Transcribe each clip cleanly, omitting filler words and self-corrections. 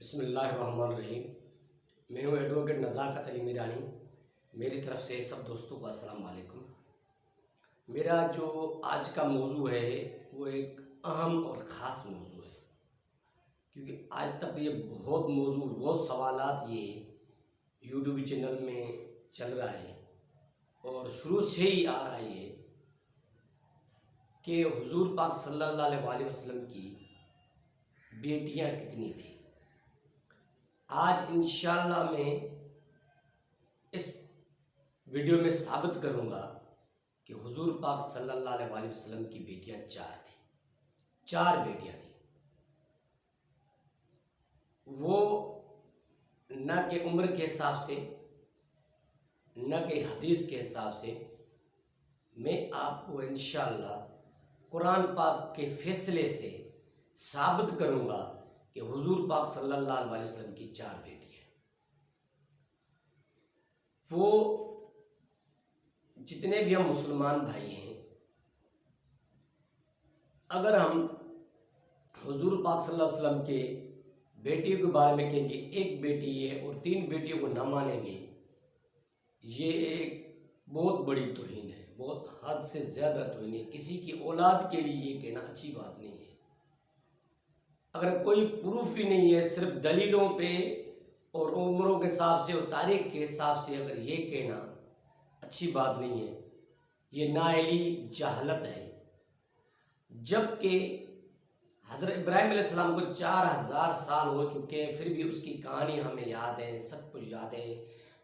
बिस्मिल्लाहिर्रहमानिर्रहीम। मैं हूँ एडवोकेट नज़ाकत अली मीरानी। मेरी तरफ से सब दोस्तों को अस्सलाम वालेकुम। मेरा जो आज का मौजू है वो एक अहम और ख़ास मौजू है, क्योंकि आज तक ये बहुत सवालात ये यूट्यूब चैनल में चल रहा है और शुरू से ही आ रहा है ये कि हुजूर पाक सल्लल्लाहु अलैहि वसल्लम की बेटियां कितनी थी। आज इंशाअल्लाह मैं इस वीडियो में साबित करूंगा कि हुजूर पाक सल्लल्लाहु अलैहि वसल्लम की बेटियां चार बेटियां थी। वो न के उम्र के हिसाब से न के हदीस के हिसाब से मैं आपको इंशाअल्लाह कुरान पाक के फैसले से साबित करूंगा कि हुजूर पाक सल्लल्लाहु अलैहि वसल्लम की चार बेटियां। वो जितने भी हम मुसलमान भाई हैं, अगर हम हुजूर पाक सल्लल्लाहु अलैहि वसल्लम के बेटियों के बारे में कहेंगे एक बेटी है और तीन बेटियों को न मानेंगे, ये एक बहुत बड़ी तौहीन है, बहुत हद से ज़्यादा तौहीन है। किसी की औलाद के लिए ये कहना अच्छी बात नहीं है। अगर कोई प्रूफ ही नहीं है, सिर्फ दलीलों पे और उम्रों के हिसाब से और तारीख के हिसाब से अगर ये कहना अच्छी बात नहीं है, ये नाइली जहालत है। जबकि हज़रत इब्राहीम अलैहिस्सलाम को 4000 साल हो चुके हैं, फिर भी उसकी कहानी हमें याद है, सब कुछ याद है।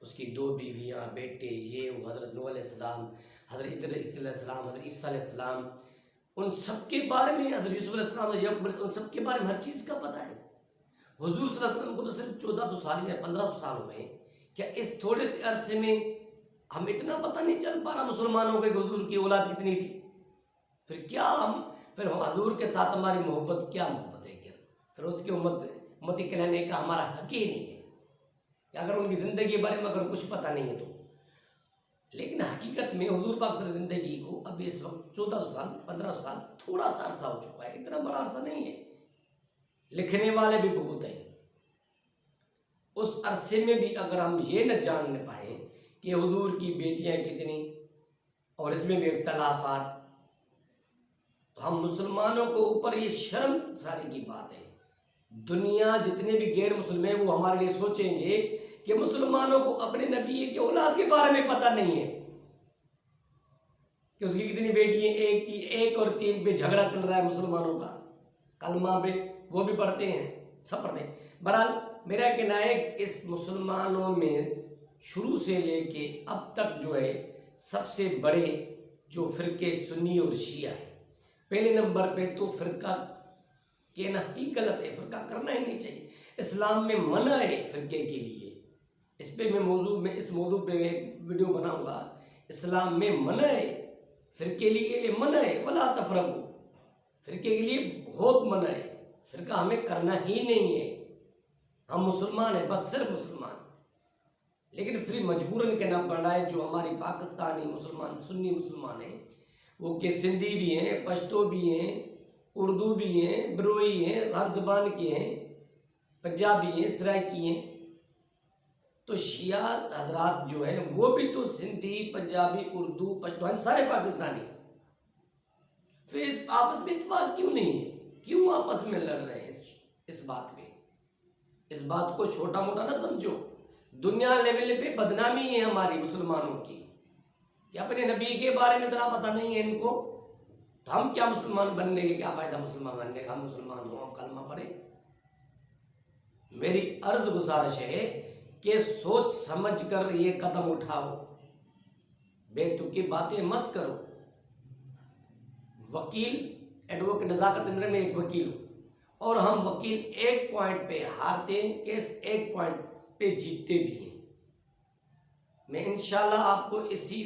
उसकी 2 बीवियाँ, बेटे, ये हज़रत नूह अलैहिस्सलाम, हज़रत इद्रीस अलैहिस्सलाम, हज़रत ईसा अलैहिस्सलाम, उन सब के बारे में, हज़रत यूसुफ अलैहिस्सलाम, याकूब, उन सब के बारे में हर चीज़ का पता है। हुजूर सल्लल्लाहु अलैहि वसल्लम को तो सिर्फ 1400 साल या 1500 साल हो गए। क्या इस थोड़े से अरसे में हम इतना पता नहीं चल पा रहा मुसलमानों के हुजूर की औलाद कितनी थी? फिर हुजूर के साथ हमारी मोहब्बत क्या मोहब्बत है? क्या फिर उसकी उम्मती कहलाने का हमारा हक ही नहीं है, अगर उनकी ज़िंदगी के बारे में अगर कुछ पता नहीं है तो। लेकिन हकीकत में हुजूर पाक सल्लल्लाहु अलैहि वसल्लम ज़िंदगी को अभी इस वक्त 1400 साल 1500 साल थोड़ा सा अरसा हो चुका है, इतना बड़ा अरसा नहीं है। लिखने वाले भी बहुत हैं। उस अरसे में भी अगर हम ये न जान पाए कि हुजूर की बेटियां कितनी और इसमें भी इख्तलाफात, तो हम मुसलमानों को ऊपर ये शर्म सारी की बात है। दुनिया जितने भी गैर मुस्लिम हैं वो हमारे लिए सोचेंगे कि मुसलमानों को अपने नबी की औलाद के बारे में पता नहीं है कि उसकी कितनी बेटी है। एक थी, 1 और 3 पे झगड़ा चल रहा है मुसलमानों का, कलमा पे वो भी पढ़ते हैं, सब पढ़ते हैं। बहरहाल मेरा कहना है इस मुसलमानों में शुरू से लेके अब तक जो है सबसे बड़े जो फिरके सुन्नी और शिया है। पहले नंबर पे तो फिरका कहना ही गलत है, फिरका करना ही नहीं चाहिए। इस्लाम में मना है फिरके के लिए। इस पे मैं इस मौजू पे मैं एक वीडियो बनाऊंगा। इस्लाम में मना है, फिरके के लिए मना है, वला तफरकू, फिरके के लिए बहुत मना है। फिरका हमें करना ही नहीं है। हम मुसलमान हैं, बस सिर्फ मुसलमान। लेकिन फिर मजबूरन कहना पड़ रहा है, जो हमारी पाकिस्तानी मुसलमान सुन्नी मुसलमान हैं, वो के सिंधी भी हैं, पश्तो भी हैं, उर्दू भी हैं, बरोई हैं, हर ज़बान के हैं, पंजाबी हैं, सराइकी हैं। तो शिया हजरात जो है वो भी तो सिंधी, पंजाबी, उर्दू, पश्तो सारे पाकिस्तानी। फिर आपस में इत्तेफाक क्यों नहीं है? क्यों आपस में लड़ रहे हैं इस बात पे? इस बात को छोटा मोटा ना समझो। दुनिया लेवल पे बदनामी है हमारी मुसलमानों की कि अपने नबी के बारे में इतना पता नहीं है इनको। तो हम क्या मुसलमान बनने के क्या फायदा मुसलमान बनने का? हम मुसलमान हो, हम कलमा पढ़े। मेरी अर्ज गुजारिश है कि सोच समझ कर ये कदम उठाओ, बेतुकी बातें मत करो। वकील एडवोकेट नज़ाकत में एक वकील हूँ और हम वकील एक पॉइंट पे हारते हैं, केस एक पॉइंट पे जीतते भी हैं। मैं इंशाल्लाह आपको इसी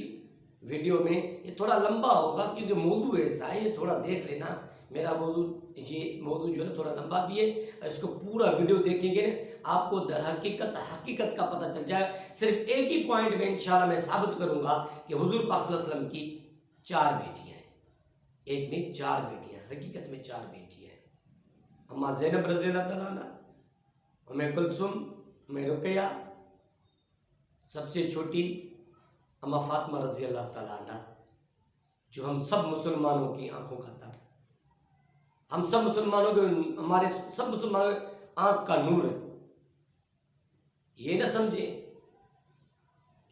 वीडियो में, ये थोड़ा लंबा होगा क्योंकि मौजू ऐसा है, ये थोड़ा देख लेना। मेरा मौजू जो है थोड़ा लंबा भी है। इसको पूरा वीडियो देखेंगे आपको दर हकीकत का पता चल जाए। सिर्फ एक ही पॉइंट में इंशाल्लाह मैं साबित करूंगा कि हुजूर पाक सल्लल्लाहु अलैहि वसल्लम की 4 बेटियां हैं। एक नहीं, 4 बेटियां, हकीकत में 4 बेटियां हैं। अम्मा ज़ैनब रज़ी अल्लाह तआला अन्हा, उम्मे कुलसुम, उम्मे रुकैया, सबसे छोटी अम्मा फातिमा रज़ी अल्लाह ताला अन्हा, जो हम सब मुसलमानों की आंखों का तारा, हम सब मुसलमानों के, हमारे सब मुसलमानों की आंख का नूर है। ये न समझे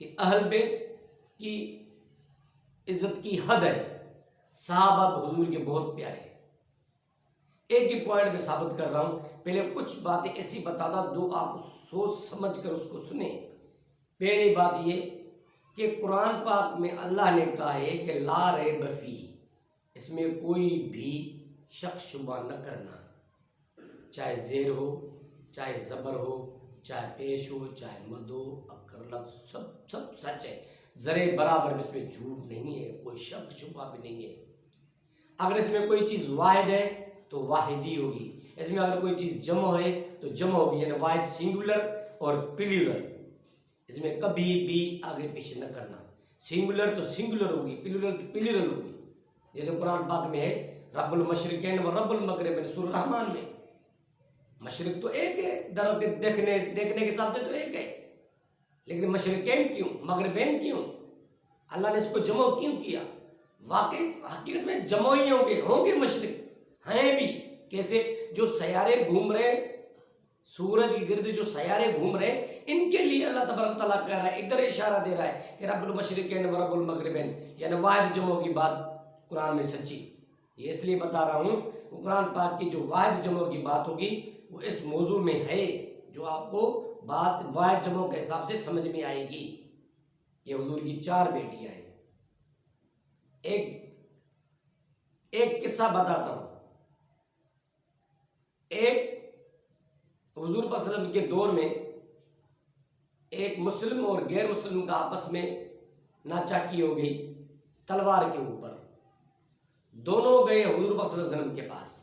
कि अहल बैत की इज्जत की हद है, सहाबा हुजूर के बहुत प्यारे हैं। एक ही पॉइंट में साबित कर रहा हूं, पहले कुछ बातें ऐसी बताना जो आप सोच समझ कर उसको सुने। पहली बात ये कि कुरान पाक में अल्लाह ने कहा है कि ला रैब फीह, इसमें कोई भी शक शुबा न करना, चाहे जेर हो, चाहे जबर हो, चाहे पेश हो, चाहे मद हो, अकर लफ्ज, सब सब सच है, जरे बराबर इसमें झूठ नहीं है, कोई शक शुबा भी नहीं है। अगर इसमें कोई चीज़ वाहिद है तो वाहिदी होगी, इसमें अगर कोई चीज़ जमो है तो जमो होगी, यानी वाहिद सिंगुलर और प्लूरल, इसमें कभी भी आगे पीछे न करना। सिंगुलर तो सिंगुलर होगी, प्लूरल तो प्लूरल होगी। जैसे कुरान पाक में है रब्बुल मशरिकैन व रब्बुल मगरिबैन, सूरह रहमान में मशरिक तो एक है, दर देखने के हिसाब से तो एक है, लेकिन मशरिकैन क्यों, मगरिबैन क्यों, अल्लाह ने इसको जमो क्यों किया? वाकई हकीकत में जमो ही होंगे मशरिक हैं भी। कैसे? जो सयारे घूम रहे, सूरज के गिर्द जो सयारे घूम रहे, इनके लिए अल्लाह तबारक तआला कह रहा है, इधर इशारा दे रहा है कि रब्बुल मशरिकैन व रब्बुल मगरिबैन, यानी वाहिद जमो की बात कुरान में सच्ची। ये इसलिए बता रहा हूँ, कुरान पाक की जो वाहिद जमो की बात होगी वो इस मौजू में है, जो आपको बात वाहिद जमो के हिसाब से समझ में आएगी। ये हुजूर की 4 बेटियां हैं। एक किस्सा बताता हूं। एक हुजूर पाक सल्लल्लाहु अलैहि वसल्लम के दौर में एक मुस्लिम और गैर मुस्लिम का आपस में नाचाकी हो गई तलवार के ऊपर। दोनों गए हुजूर पाक सल्लल्लाहु अलैहि वसल्लम के पास।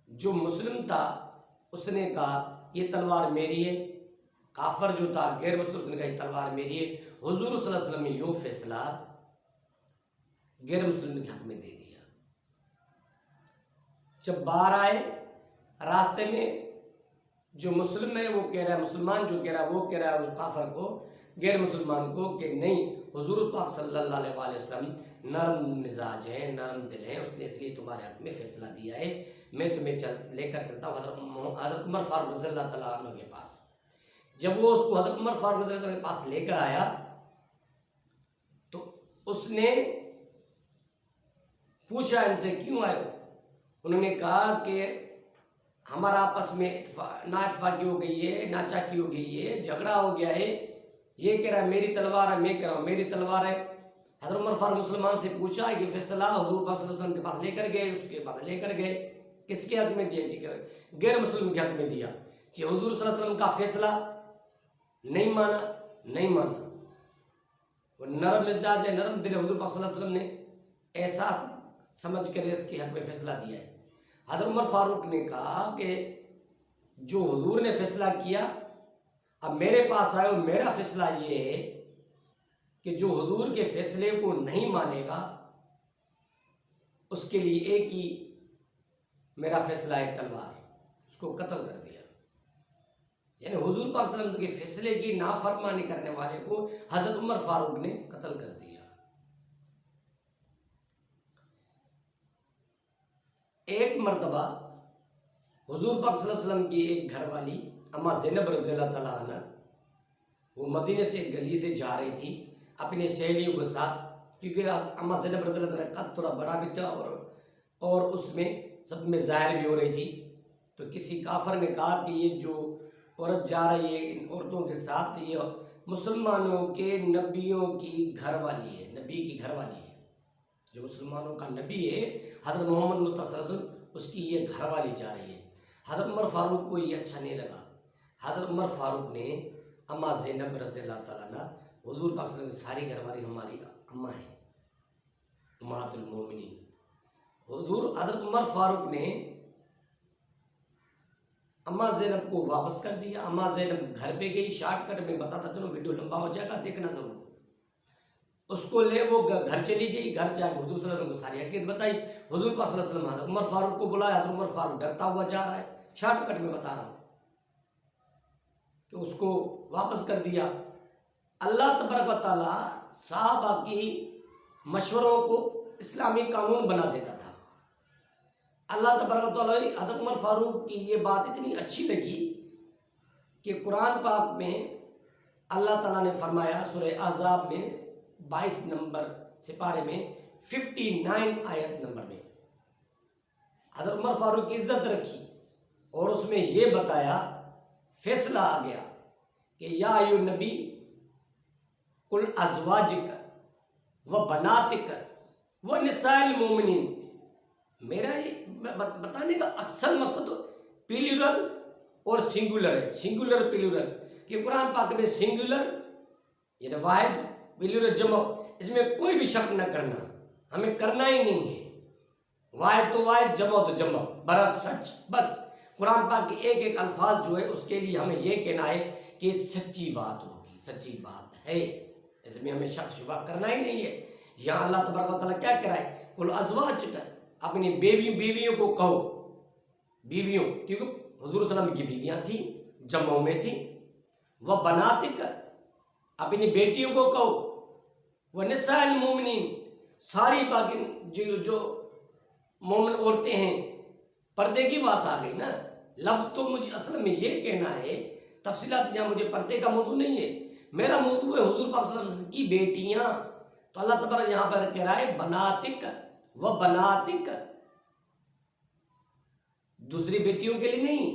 जो मुस्लिम था उसने कहा ये तलवार मेरी है, काफर जो था गैर मुस्लिम उसने कहा ये तलवार मेरी है। हुजूर सल्लल्लाहु अलैहि वसल्लम ने यो फैसला गैर मुस्लिम के हक में दे दिया। जब बाहर आए रास्ते में, जो मुस्लिम है वो कह रहा है, मुसलमान जो कह रहा है वो कह रहा है उस काफर को, गैर मुसलमान को, कि नहीं हुजूर पाक सल्लल्लाहु अलैहि वसल्लम नरम मिजाज है, नरम दिल है, उसने इसलिए तुम्हारे हक में फैसला दिया है, मैं तुम्हें लेकर चलता हूँ हज़रत उमर फारूक रज़ियल्लाहु तआला अन्हु के पास। जब वो उसको हज़रत उमर फारूक रज़ियल्लाहु अन्हु के पास लेकर आया तो उसने पूछा इनसे क्यों आए हो? उन्होंने कहा कि हमारा आपस में नाइतफाकी हो गई है, नाचाकी हो गई है, झगड़ा हो गया है, ये कह रहा है मेरी तलवार है, मैं कह रहा हूँ मेरी तलवार है। हज़रत उमर फारूक मुसलमान से पूछा कि फैसला हुजूर पाक सल्लल्लाहु अलैहि वसल्लम के पास लेकर गए, उसके पास लेकर गए, किसके हक में दिया? गैर मुस्लिम के हक में दिया कि हुजूर सल्लल्लाहु अलैहि वसल्लम का फैसला नहीं माना। वो नरम मिजाज है, नरम दिल है, हुजूर पाक सल्लल्लाहु अलैहि वसल्लम ने एहसास समझ कर इसके हक में फैसला दिया है। हज़रत उमर फारूक ने कहा कि जो हुजूर ने फैसला किया, अब मेरे पास आए और मेरा फैसला ये है कि जो हुजूर के फैसले को नहीं मानेगा उसके लिए एक ही मेरा फैसला है, तलवार, उसको कत्ल कर दिया। यानी हुजूर पाक सल्लल्लाहु अलैहि वसल्लम के फैसले की नाफरमानी करने वाले को हज़रत उमर फारूक ने कत्ल कर दिया। एक मर्तबा हुजूर पाक सल्लल्लाहु अलैहि वसल्लम की एक घरवाली अम्मा ज़ैनब रज़ियल्लाहु तआला अन्हा, वो मदीने से एक गली से जा रही थी अपने सहेलियों के साथ, क्योंकि अम्मा ज़ैनब रज़ियल्लाहु तआला का थोड़ा बड़ा भी था और उसमें सब में ज़ाहिर भी हो रही थी। तो किसी काफर ने कहा कि ये जो औरत जा रही है इन औरतों के साथ, ये मुसलमानों के नबियों की घरवाली है, नबी की घरवाली है, जो मुसलमानों का नबी है हज़रत मोहम्मद मुस्तफ़ा सल्लल्लाहु अलैहि वसल्लम, उसकी ये घरवाली जा रही है। हज़रत उमर फारूक को ये अच्छा नहीं लगा। हज़रत उमर फारूक ने अम्मा ज़ैनब रज़ियल्लाहु तआला अन्हा, हुजूर पाक सल्लल्लाहु अलैहि वसल्लम की सारी घरवाली हमारी अम्मा है, उम्महातुल मोमिनीन। हुजूर हज़रत उमर फारूक ने अम्मा ज़ैनब को वापस कर दिया। अम्मा ज़ैनब घर पे गई, शॉर्टकट में बताता चलो, वीडियो लंबा हो जाएगा, देखना जरूर। उसको ले वो घर चली गई, घर जाकर हुजूर सल्लल्लाहु अलैहि वसल्लम को सारी हकीकत बताई। हुजूर पाक सल्लल्लाहु अलैहि वसल्लम हज़रत उमर फारूक को बुलाया, हज़रत उमर फारूक डरता हुआ जा रहा है। शॉर्टकट में बता रहा हूँ कि उसको वापस कर दिया। अल्लाह तबारक व तआला सहाबा की मशवरों को इस्लामी कानून बना देता था। अल्लाह तबारक व तआला हज़रत उमर फारूक की ये बात इतनी अच्छी लगी कि कुरान पाक में अल्लाह ताला ने फरमाया सूरह अहज़ाब में 22 नंबर सिपारे में 59 आयत नंबर में हज़रत उमर फारूक की इज्जत रखी और उसमें ये बताया, फैसला आ गया कि या अय्युह नबी कुल अज़वाजिक व बनातिक व निसाइल मोमिनीन। मेरा ये बताने का अक्सर मकसद प्लूरल और सिंगुलर है, सिंगुलर प्लूरल, कि कुरान पाक में सिंगुलर यानी वाहिद, प्लूरल जमा, इसमें कोई भी शक न करना, हमें करना ही नहीं है। वाहिद तो वाहिद, जमा तो जमा, बरक सच। बस कुरान पाक के एक एक अल्फाज जो है उसके लिए हमें यह कहना है कि सच्ची बात होगी, सच्ची बात है, इसमें हमें शक शुबा करना ही नहीं है। यहाँ अल्लाह तबारक व तआला क्या कराए, कुल अज़वाजिक, अपनी बीवियों को कहो, बीवियों, क्योंकि हुज़ूर सल्लल्लाहु अलैहि वसल्लम की बीवियाँ थी, जम्मों में थी। वह बनातिक, अपनी बेटियों को कहो, वह निसाइल मोमिनीन, सारी बाकी जो मोमिन औरतें हैं, पर्दे की बात आ गई ना। लफ्ज़ तो मुझे असल में ये कहना है, तफसीलात यहाँ मुझे पर्दे का मौजू नहीं है, मेरा मौजू है हुज़ूर पाक सल्लल्लाहु अलैहि वसल्लम की बेटियाँ। तो अल्लाह तबारक यहाँ पर कह रहा है बनातिक व बनातिक, दूसरी बेटियों के लिए नहीं,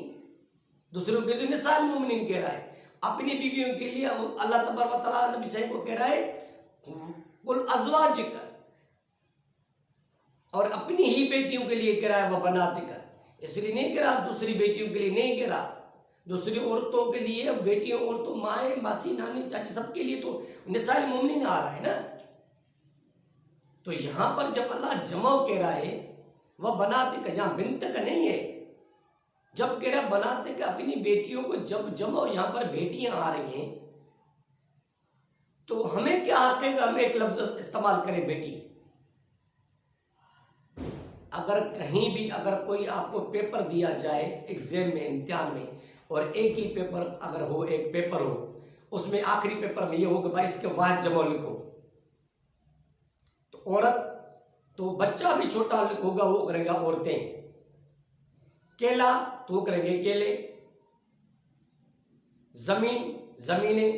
दूसरों के लिए निसाइल मोमिनीन कह रहा है, अपनी बीवियों के लिए अल्लाह तबारक व तआला नबी सही को कह रहा है कुल अज़वाजिक, और अपनी ही बेटियों के लिए कह रहा है वह बनातिक। इसलिए नहीं कह रहा दूसरी बेटियों के लिए, नहीं कह रहा दूसरी औरतों के लिए, बेटियों, औरतों, माए, मासी, नानी, चाची, सबके लिए तो निसाइल मोमिनीन आ रहा है ना। तो यहां पर जब अल्लाह जमा कह रहा है वह बनातिक, जहां बिन्त का नहीं है, जब कह रहा बनातिक अपनी बेटियों को, जब जमा यहां पर बेटियां आ रही हैं, तो हमें क्या हक है कि हम एक लफ्ज इस्तेमाल करें बेटी। अगर कहीं भी अगर कोई आपको पेपर दिया जाए एग्जाम में, इम्तिहान में, और एक ही पेपर अगर हो, एक पेपर हो, उसमें आखिरी पेपर में ये हो कि भाई इसके वाहिद जमा लिखो, तो औरत, तो बच्चा भी छोटा होगा वो करेगा औरतें, केला तो वो करेंगे केले, जमीन जमीनें,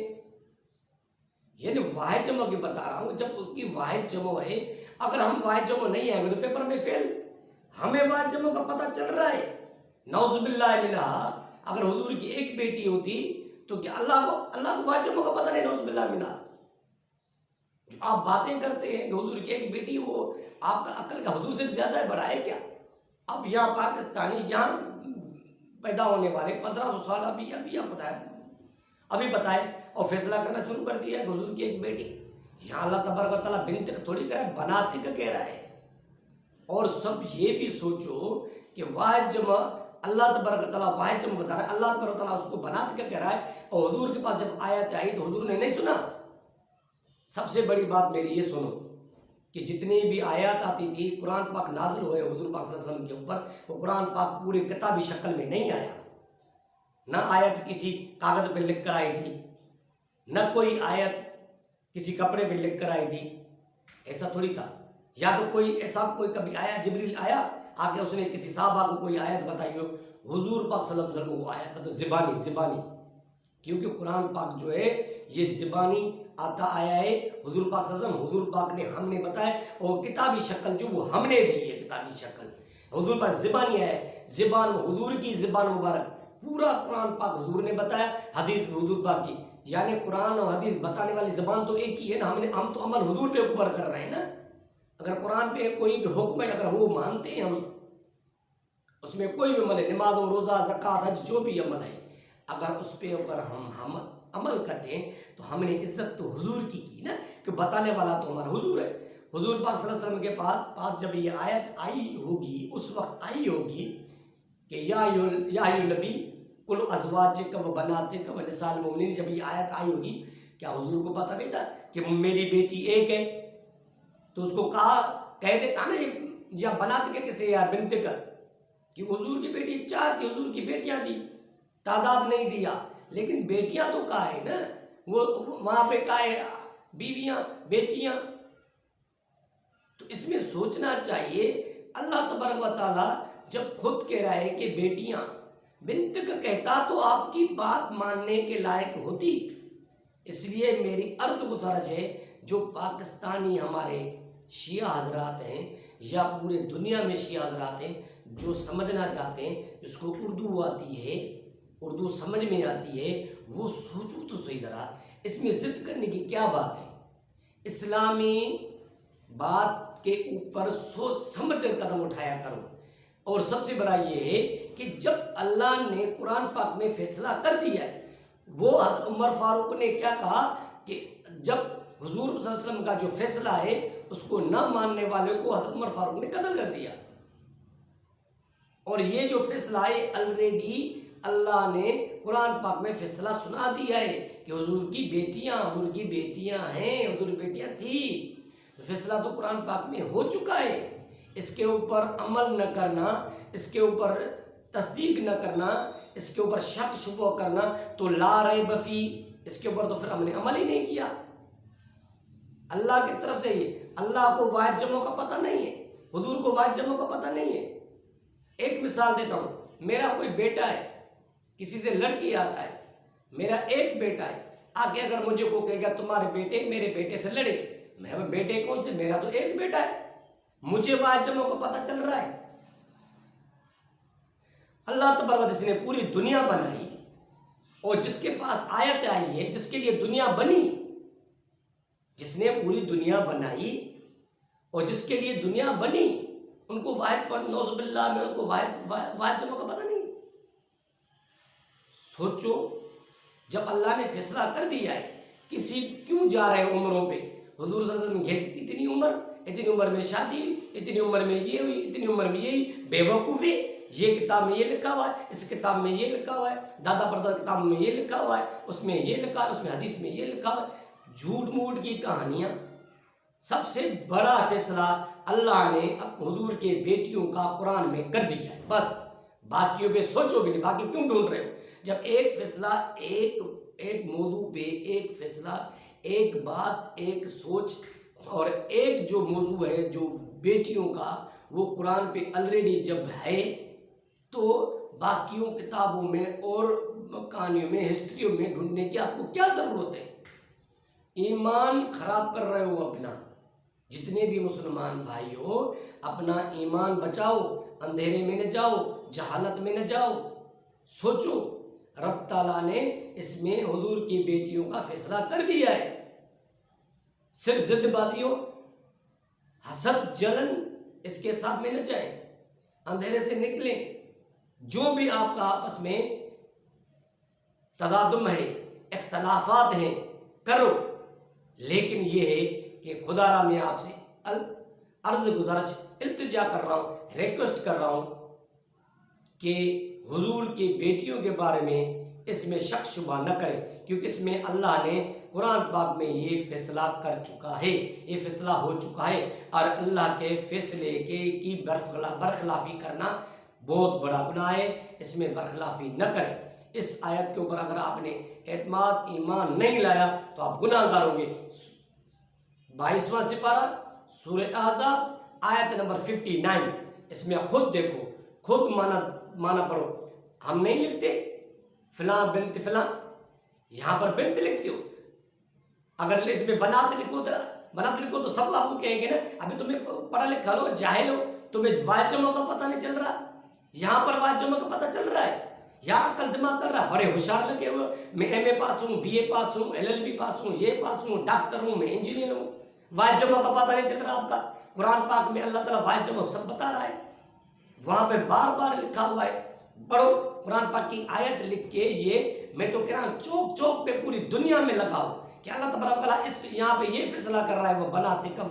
यानी वाहिद जमा की बता रहा हूं। जब उसकी वाहिद जमा है, अगर हम वाहिद जमा नहीं आएंगे तो पेपर में फेल। हमें वाहिद जमा का पता चल रहा है, नौजुबिल्लाह मिन्हा, अगर हुजूर की एक बेटी होती तो क्या अल्लाह को वाहिद जमा का पता नहीं, नौजुबिल्लाह मिन्हा। जो आप बातें करते हैं कि हुजूर की एक बेटी, वो आपका अक्ल का हुजूर से ज्यादा बड़ा है क्या? अब यहाँ पाकिस्तानी, यहाँ पैदा होने वाले 1500 साल अभी बताए और फैसला करना शुरू कर दिया है हुजूर की एक बेटी। यहाँ अल्लाह तबारक व तआला बिन्त थोड़ी कह रहा है, बनातिक कह रहा है। और सब ये भी सोचो कि वाहिद जमा, अल्लाह तबारक व तआला वाहिद जमा बता रहा है, अल्लाह तबारक व तआला उसको बनातिक कह रहा है, और हुजूर के पास जब आयत आई तो हुजूर ने नहीं सुना। सबसे बड़ी बात मेरी ये सुनो कि जितनी भी आयत आती थी, कुरान पाक नाजिल हुए हुजूर पाक सल्लल्लाहु अलैहि वसल्लम के ऊपर, वो कुरान पाक पूरी किताबी शक्ल में नहीं आया। न आयत किसी कागज पे लिख कर आई थी, न कोई आयत किसी कपड़े पे लिख कर आई थी, ऐसा थोड़ी था। या तो कोई ऐसा कोई कभी आया, जिब्रील आया आके उसने किसी साहबा को कोई आयत बताई हो, हुजूर पाक सल्लल्लाहु अलैहि वसल्लम को आयत मतलब ज़िबानी, क्योंकि कुरान पाक जो है ये ज़िबानी आता आया है। हुजूर पाक सल्लल्लाहु अलैहि वसल्लम, हुजूर पाक ने हमने बताया, और किताबी शक्ल जो वो हमने दी है, किताबी शक्ल हुजूर पाक ज़िबानी है, ज़िबान हुजूर की ज़िबान मुबारक, पूरा कुरान पाक हुजूर ने बताया, हदीस हुजूर पाक की, यानी कुरान और हदीस बताने वाली ज़बान तो एक ही है ना। हम तो अमल हुजूर पे ऊपर कर रहे हैं ना। अगर कुरान पे कोई भी हुक्म है, अगर वो मानते हैं हम, उसमें कोई भी अमल है, नमाज और रोज़ा, ज़कात, हज, जो भी अमल है, अगर उस पर अगर हम अमल करते हैं तो हमने इज्जत तो हुजूर की ना, कि बताने वाला तो हमारा हुजूर है। हुजूर पाक सल्लल्लाहु अलैहि वसल्लम के पास जब ये आयत आई होगी, उस वक्त आई होगी कि या अय्युहन नबी कुल अज़वाजिक व बनातिक व निसाइल मोमिनीन, जब ये आयत आई होगी, क्या हुजूर को पता नहीं था कि मेरी बेटी एक है? तो उसको कहा, कह देता ना, या बनातिक कैसे या बिन्तिक, कि हुजूर की बेटी 4 थी, हुजूर की बेटियां थी, तादाद नहीं दिया, लेकिन बेटियां तो कहा है ना, वो वहां पे कहा है बीवियां, बेटियां। तो इसमें सोचना चाहिए, अल्लाह तबारक व तआला जब खुद कह रहा है कि बेटियां, बिन्त का कहता तो आपकी बात मानने के लायक होती। इसलिए मेरी अर्ज गुजारिश है, जो पाकिस्तानी हमारे शिया हजरात हैं या पूरे दुनिया में शिया हजरात हैं, जो समझना चाहते हैं, जिसको उर्दू आती है, उर्दू समझ में आती है, वो सोचो तो सही ज़रा, इसमें जिद करने की क्या बात है। इस्लामी बात के ऊपर सोच समझ कर कदम उठाया करो। और सबसे बड़ा ये है कि जब अल्लाह ने कुरान पाक में फैसला कर दिया है, वो हज़रत उमर फारूक ने क्या कहा कि जब हुजूर सल्लल्लाहु अलैहि वसल्लम का जो फैसला है उसको न मानने वाले को हज़रत उमर फारूक ने कत्ल कर दिया। और ये जो फैसला है ऑलरेडी अल्लाह ने कुरान पाक में फैसला सुना दिया है कि हुजूर की बेटियां हैं, हुजूर की बेटियां थी। तो फैसला तो कुरान पाक में हो चुका है। इसके ऊपर अमल न करना, इसके ऊपर तस्दीक न करना, इसके ऊपर शक शुबह करना तो ला रैब फी, इसके ऊपर तो फिर हमने अमल ही नहीं किया। अल्लाह की तरफ से ये, अल्लाह को वाहिद जमो का पता नहीं है, हुजूर को वाहिद जमो का पता नहीं है। एक मिसाल देता हूँ, मेरा कोई बेटा है, किसी से लड़की आता है, मेरा एक बेटा है, आके अगर मुझे को कहेगा तुम्हारे बेटे मेरे बेटे से लड़े, मैं बेटे कौन से, मेरा तो एक बेटा है, मुझे वाहिद जमो को पता चल रहा है। अल्लाह तबारक जिसने पूरी दुनिया बनाई और जिसके पास आयत आई है, जिसके लिए दुनिया बनी, जिसने पूरी दुनिया बनाई और जिसके लिए दुनिया बनी, उनको वाहिद पर नौजुबिल्लाह में उनको वाहिद जमो का पता नहीं। सोचो, जब अल्लाह ने फैसला कर दिया है, किसी क्यों जा रहे हैं उम्रों पे। हुजूर सल्लल्लाहु अलैहि वसल्लम की इतनी उम्र में शादी, इतनी उम्र में ये हुई, इतनी उम्र में ये हुई, बेवकूफ़ी, ये किताब में ये लिखा हुआ है, इस किताब में ये लिखा हुआ है, दादा परदादा किताब में ये लिखा हुआ है, उसमें ये लिखा है, उसमें हदीस में ये लिखा हुआ है, झूठ मूठ की कहानियाँ। सबसे बड़ा फैसला अल्लाह ने हुजूर के बेटियों का कुरान में कर दिया है। बस बाकियों पे सोचो भी नहीं, बाकी क्यों ढूंढ रहे हो। जब एक फैसला, एक मौजू पे एक फैसला, एक बात, एक सोच और एक जो मौजू है जो बेटियों का, वो कुरान पे ऑलरेडी जब है, तो बाकियों किताबों में और कहानियों में, हिस्ट्रियों में ढूंढने की आपको क्या ज़रूरत है। ईमान खराब कर रहे हो अपना। जितने भी मुसलमान भाई हो, अपना ईमान बचाओ, अंधेरे में न जाओ, जहालत में न जाओ। सोचो, रब ताला ने इसमें हुजूर की बेटियों का फैसला कर दिया है। सिर्फ जिद्दबाजियों, हसद, जलन, इसके साथ में न जाए, अंधेरे से निकलें। जो भी आपका आपस में तदादुम है, इख्तलाफात हैं, करो, लेकिन ये है कि खुदारा मैं आपसे अर्ज गुजारिश, इल्तिजा कर रहा हूँ, रिक्वेस्ट कर रहा हूँ कि हुजूर की बेटियों के बारे में इसमें शक शुबा न करें, क्योंकि इसमें अल्लाह ने कुरान पाक में ये फैसला कर चुका है, ये फैसला हो चुका है। और अल्लाह के फैसले की बरखिलाफ़ी करना बहुत बड़ा गुनाह है, इसमें बरखिलाफ़ी न करें। इस आयत के ऊपर अगर आपने एतमाद, ईमान नहीं लाया तो आप गुनाहगार होंगे। 22वां सिपारा सूरह अहज़ाब आयत नंबर 59, इसमें खुद देखो, खुद माना पढ़ो। हम नहीं लिखते फिलां बिन्त फिलां, यहाँ पर बिन्त लिखते हो। अगर इसमें बनाते लिखो तो सब आपको कहेंगे ना, अभी तुम्हें पढ़ा लिखा लो, जाहिल हो, तुम्हें वाजमों का पता नहीं चल रहा। यहाँ पर वाजमों का पता चल रहा है, यहाँ अकल दिमाग कर रहा, बड़े होशियार लगे हुए। मैं MA पास हूँ, BA पास हूँ, LLB पास हूँ, ये पास हूँ, डॉक्टर हूँ, मैं इंजीनियर हूँ। वाजमों का पता नहीं चल रहा आपका। कुरान पाक में अल्लाह ताला वाजमों सब बता रहा है, वहां पे बार बार लिखा हुआ है। पढ़ो कुरान पाक की आयत लिख के, ये मैं तो कह रहा हूँ चौक चौक पे पूरी दुनिया में लगाओ कि अल्लाह तबारक व तआला इस यहाँ पे ये फैसला कर रहा है, वो बनाते कब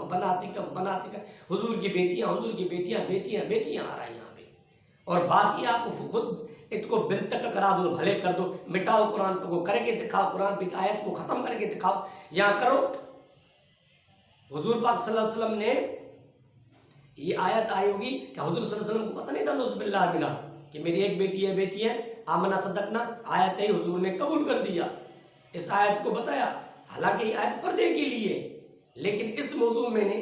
हुजूर की बेटियां आ रहा है यहाँ पे। और बाकी आपको खुद इसको बिन तक करा दो, भले कर दो, मिटाओ कुरान को, करके दिखाओ, कुरान की आयत को खत्म करके दिखाओ, यहाँ करो। हुजूर पाक सल्लल्लाहु अलैहि वसल्लम ने ये आयत आई होगी कि हुजूर सल्लल्लाहु अलैहि वसल्लम को पता नहीं था नौजुबिल्लाह बिना कि मेरी एक बेटी है आमना सदकना, आयत है हुजूर ने कबूल कर दिया, इस आयत को बताया। हालांकि ये आयत पर्दे के लिए, लेकिन इस मौजू में ने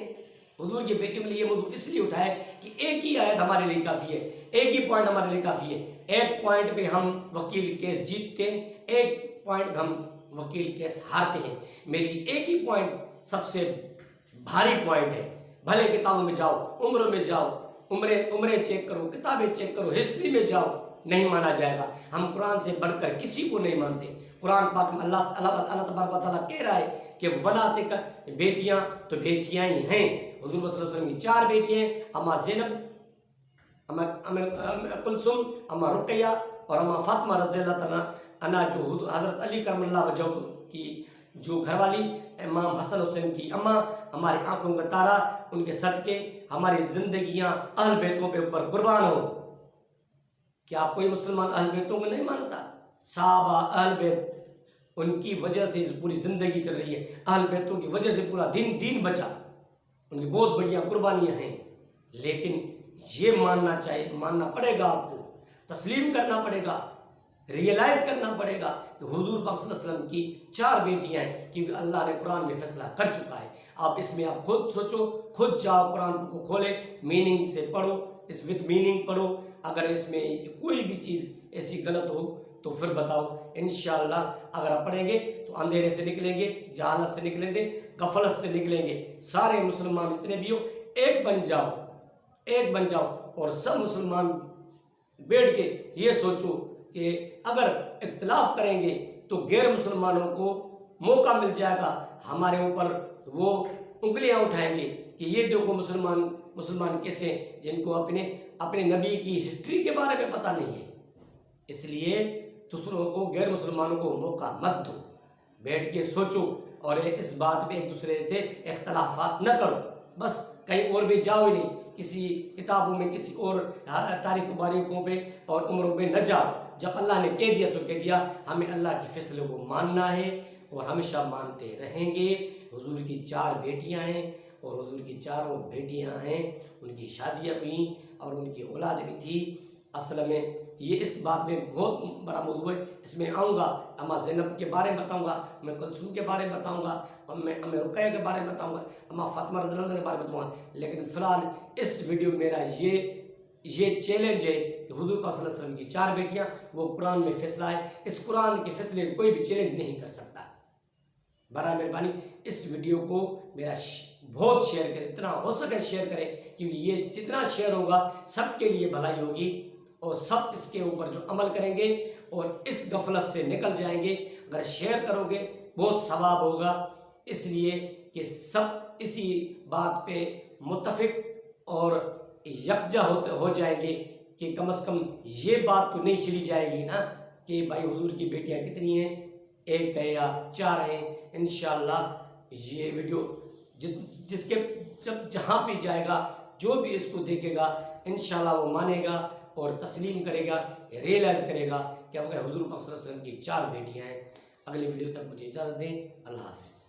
हुजूर की बेटियों के लिए मौजू इसलिए उठाया कि एक ही आयत हमारे लिए काफ़ी है, एक ही पॉइंट हमारे लिए काफ़ी है। एक पॉइंट पे हम वकील केस जीतते हैं, एक पॉइंट पे हम वकील केस हारते हैं। मेरी एक ही पॉइंट सबसे भारी पॉइंट है। भले किताबों में जाओ, उम्र में जाओ, उम्रें चेक करो, किताबें चेक करो, हिस्ट्री में जाओ, नहीं माना जाएगा। हम कुरान से बढ़कर किसी को नहीं मानते। कुरान पाक में अल्लाह तबारक व तआला कह रहा है कि वो बनाते कर बेटियां तो बेटियां ही हैं। हुजूर सल्लल्लाहु अलैहि वसल्लम की 4 बेटियां हैं, अम्मा ज़ैनब, अम्मा कुलसुम, अम्मा रुकैया और अम्मा फातिमा रज़ियल्लाहु तआला अन्हा, जो हज़रत अली करमल्लाहु वजहू की जो घरवाली, इमाम हसन हुसैन की अम्मा, हमारी आंखों का तारा, उनके सदके हमारी जिंदगियां अहल बैतों पे ऊपर कुर्बान हो। क्या कोई मुसलमान अहल बैतों को नहीं मानता? साहबा अहल बैत, उनकी वजह से पूरी ज़िंदगी चल रही है, अहल बैतों की वजह से पूरा दीन बचा, उनकी बहुत बढ़िया कुर्बानियाँ हैं। लेकिन ये मानना पड़ेगा, आपको तस्लीम करना पड़ेगा, रियलाइज़ करना पड़ेगा कि हुजूर पाक सल्लल्लाहु अलैहि वसल्लम की 4 बेटियाँ हैं, क्योंकि अल्लाह ने कुरान में फैसला कर चुका है। आप इसमें आप खुद सोचो, खुद जाओ, कुरान को खोले, मीनिंग से पढ़ो, इस विद मीनिंग पढ़ो। अगर इसमें कोई भी चीज़ ऐसी गलत हो तो फिर बताओ। इंशाअल्लाह अगर आप पढ़ेंगे तो अंधेरे से निकलेंगे, जहालत से निकलेंगे, गफलत से निकलेंगे। सारे मुसलमान जितने भी हो एक बन जाओ और सब मुसलमान बैठ के ये सोचो कि अगर इख्तिलाफ करेंगे तो गैर मुसलमानों को मौका मिल जाएगा हमारे ऊपर, वो उंगलियां उठाएंगे कि ये देखो मुसलमान कैसे, जिनको अपने नबी की हिस्ट्री के बारे में पता नहीं है। इसलिए दूसरों को, गैर मुसलमानों को मौका मत दो, बैठ के सोचो और इस बात पे एक दूसरे से इख्तलाफात न करो। बस कहीं और भी जाओ ही नहीं, किसी किताबों में, किसी और तारीख बारीकों पे और उम्रों पे न जाओ। जब अल्लाह ने कह दिया सो कह दिया, हमें अल्लाह के फैसले को मानना है और हमेशा मानते रहेंगे। हुजूर की 4 बेटियां हैं और हुजूर की 4 बेटियां हैं, उनकी शादियां हुई और उनकी औलाद भी थी। असल में ये इस बात में बहुत बड़ा मौजू है, इसमें आऊँगा, अम्मा ज़ैनब के बारे में बताऊँगा, मैं कुलसुम के बारे में बताऊँगा और मैं अम्मा रुकैया के बारे में बताऊँगा, अम्मा फातिमा रज़ियल्लाहु अन्हा के बारे में बताऊँगा। लेकिन फ़िलहाल इस वीडियो में मेरा ये चैलेंज है कि हुजूर पाक सल्लल्लाहु अलैहि वसल्लम की 4 बेटियां, वो कुरान में फैसला है, इस कुरान के फैसले को कोई भी चैलेंज नहीं कर सकता। बड़ा मेहरबानी इस वीडियो को मेरा बहुत शेयर करें, जितना हो सके शेयर करें, क्योंकि ये जितना शेयर होगा सबके लिए भलाई होगी और सब इसके ऊपर जो अमल करेंगे और इस गफलत से निकल जाएंगे। अगर शेयर करोगे बहुत सवाब होगा, इसलिए कि सब इसी बात पे मुत्तफिक और यकजा हो जाएंगे कि कम से कम ये बात तो नहीं चली जाएगी ना कि भाई हुजूर की बेटियां कितनी हैं, 1 है या 4 हैं। इंशाअल्लाह ये वीडियो जिसके जहाँ भी जाएगा, जो भी इसको देखेगा, इंशाअल्लाह वो मानेगा और तस्लीम करेगा, रियलाइज़ करेगा कि हुजूर पाक सल्लल्लाहु अलैहि वसल्लम की 4 बेटियां हैं। अगले वीडियो तक मुझे इजाज़त दें। अल्लाह हाफ़िज़।